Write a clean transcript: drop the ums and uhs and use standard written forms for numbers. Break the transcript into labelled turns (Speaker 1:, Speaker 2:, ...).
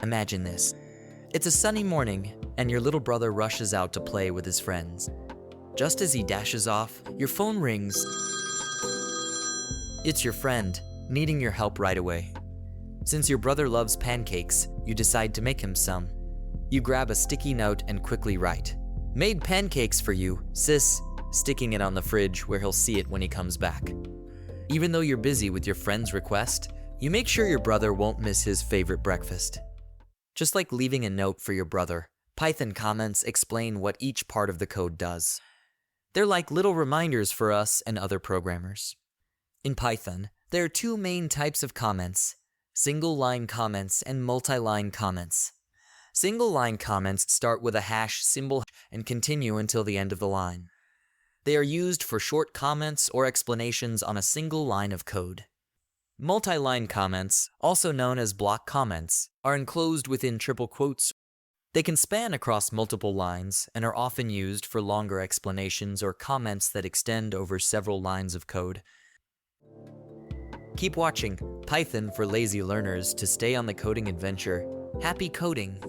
Speaker 1: Imagine this. It's a sunny morning, and your little brother rushes out to play with his friends. Just as he dashes off, your phone rings. It's your friend, needing your help right away. Since your brother loves pancakes, you decide to make him some. You grab a sticky note and quickly write, "Made pancakes for you, sis," sticking it on the fridge where he'll see it when he comes back. Even though you're busy with your friend's request, you make sure your brother won't miss his favorite breakfast. Just like leaving a note for your brother, Python comments explain what each part of the code does. They're like little reminders for us and other programmers. In Python, there are two main types of comments: single-line comments and multi-line comments. Single-line comments start with a hash symbol and continue until the end of the line. They are used for short comments or explanations on a single line of code. Multi-line comments, also known as block comments, are enclosed within triple quotes. They can span across multiple lines and are often used for longer explanations or comments that extend over several lines of code. Keep watching Python for lazy learners to stay on the coding adventure. Happy coding!